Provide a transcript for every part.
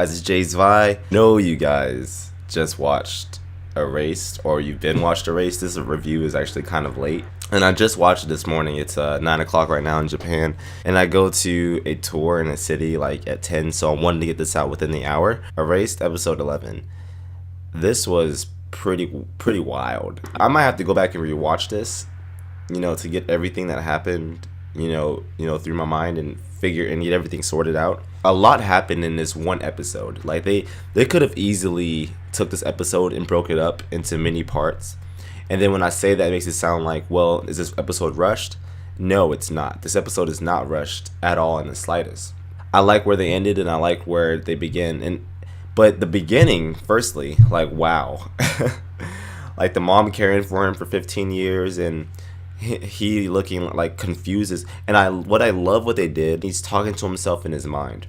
guys, it's Jay Zvi. Know you guys just watched Erased, or you've been watched Erased. This review is actually kind of late, and I just watched it this morning. It's 9 o'clock right now in Japan, and I go to a tour in a city like at 10, so I wanted to get this out within the hour. Erased, episode 11. This was pretty wild. I might have to go back and rewatch this, to get everything that happened, through my mind and figure and get everything sorted out. A lot happened in this one episode. Like they could have easily took this episode and broke it up into many parts. And then when I say that, it makes it sound like, well, is this episode rushed? No, it's not. This episode is not rushed at all in the slightest. I like where they ended and I like where they begin. But the beginning, firstly, like, wow. Like the mom caring for him for 15 years and he looking like confuses. And what I love what they did, he's talking to himself in his mind.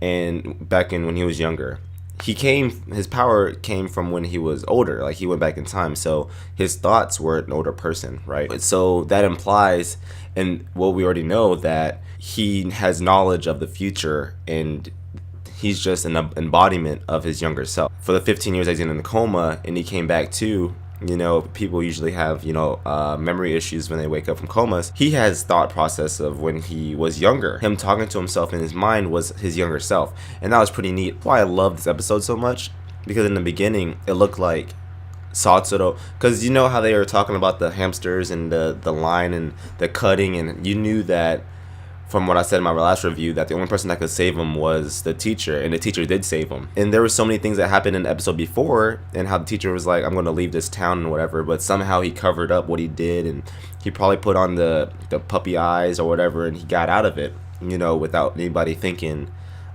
And back in when he was younger, his power came from when he was older. Like he went back in time, so his thoughts were an older person, right? So that implies, and what we already know, that he has knowledge of the future and he's just an embodiment of his younger self. For the 15 years he's in the coma and he came back too. People usually have, memory issues when they wake up from comas. He has thought process of when he was younger. Him talking to himself in his mind was his younger self. And that was pretty neat. Why I love this episode so much, because in the beginning, it looked like Satoru, because you know how they were talking about the hamsters and the line and the cutting, and you knew that from what I said in my last review, that the only person that could save him was the teacher, and the teacher did save him. And there were so many things that happened in the episode before, and how the teacher was like, I'm going to leave this town and whatever, but somehow he covered up what he did, and he probably put on the puppy eyes or whatever, and he got out of it, without anybody thinking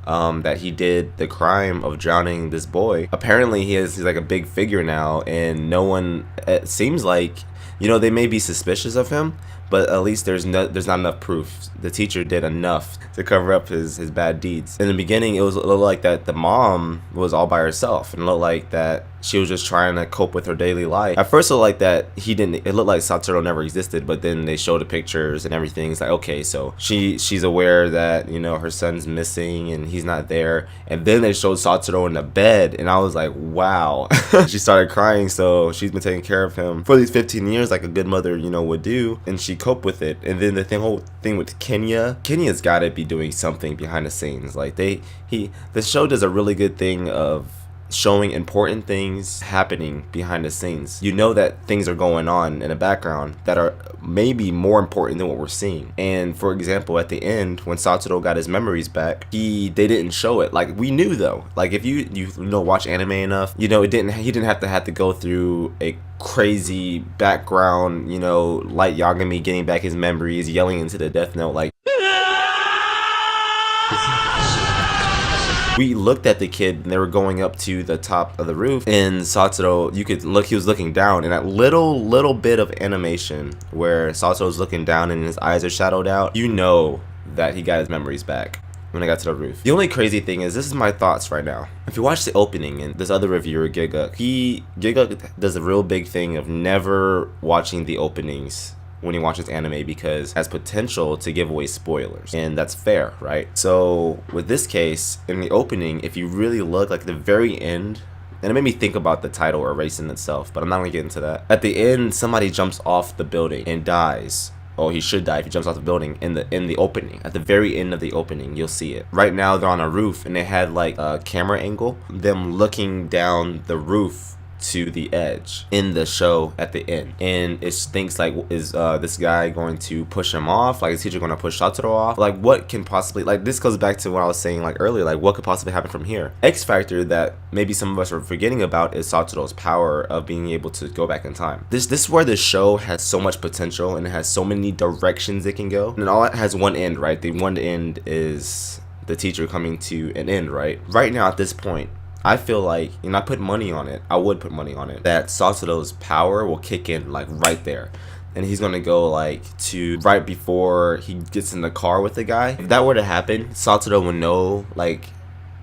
that he did the crime of drowning this boy. Apparently he's like a big figure now, and no one, it seems like, they may be suspicious of him, but at least there's not enough proof. The teacher did enough to cover up his bad deeds. In the beginning, it looked like that the mom was all by herself, and it looked like that she was just trying to cope with her daily life. At first, it looked like that it looked like Satoru never existed, but then they showed the pictures and everything. It's like, okay, so she's aware that, her son's missing and he's not there. And then they showed Satoru in the bed, and I was like, wow. She started crying, so she's been taking care of him for these 15 years like a good mother, would do, and she coped with it. And then the whole thing with Kenya's got to be doing something behind the scenes. Like the show does a really good thing of showing important things happening behind the scenes. That things are going on in the background that are maybe more important than what we're seeing. And for example, at the end, when Satoru got his memories back, they didn't show it. Like we knew though. Like if you watch anime enough, he didn't have to go through a crazy background, Light Yagami getting back his memories, yelling into the Death Note like. We looked at the kid and they were going up to the top of the roof, and Satoru, you could look, he was looking down, and that little bit of animation where Satoru was looking down and his eyes are shadowed out, that he got his memories back when I got to the roof. The only crazy thing is, this is my thoughts right now. If you watch the opening, and this other reviewer, Giga does a real big thing of never watching the openings when he watches anime, because it has potential to give away spoilers, and that's fair, right? So with this case, in the opening, if you really look, like the very end, and it made me think about the title or Erased in itself, but I'm not gonna get into that. At the end, somebody jumps off the building and dies. Oh, he should die if he jumps off the building in the opening. At the very end of the opening, you'll see it. Right now, they're on a roof, and they had like a camera angle, them looking down the roof to the edge in the show at the end, and it thinks like, is this guy going to push him off? Like, is teacher going to push Satoru off? Like, what can possibly, like, this goes back to what I was saying like earlier, like what could possibly happen from here? X factor that maybe some of us are forgetting about is Satoru's power of being able to go back in time. This is where the show has so much potential, and it has so many directions it can go, and all it has one end, right? The one end is the teacher coming to an end, right? Right now at this point, I feel like, I put money on it, I would put money on it, that Satoru's power will kick in like right there. And he's gonna go like to right before he gets in the car with the guy. If that were to happen, Satoru would know, like,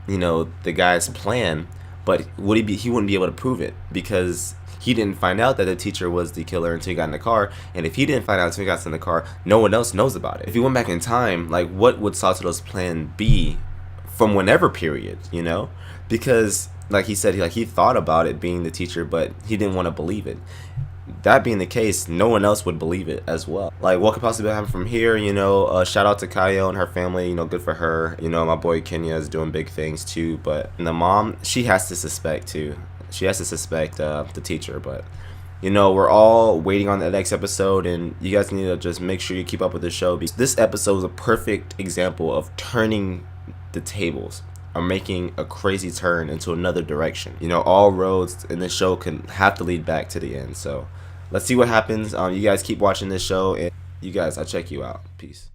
the guy's plan, but he wouldn't be able to prove it, because he didn't find out that the teacher was the killer until he got in the car. And if he didn't find out until he got in the car, no one else knows about it. If he went back in time, like, what would Satoru's plan be from whenever period, you know, because like he said, he thought about it being the teacher, but he didn't want to believe it. That being the case, no one else would believe it as well. Like, what could possibly happen from here? You know, shout out to Kayo and her family. You know, good for her. You know, my boy Kenya is doing big things too. But the mom, she has to suspect too. She has to suspect the teacher. But you know, we're all waiting on the next episode, and you guys need to just make sure you keep up with the show, because this episode is a perfect example of turning the tables, are making a crazy turn into another direction. You know, all roads in this show can have to lead back to the end. So let's see what happens. You guys keep watching this show, and you guys, I'll check you out. Peace.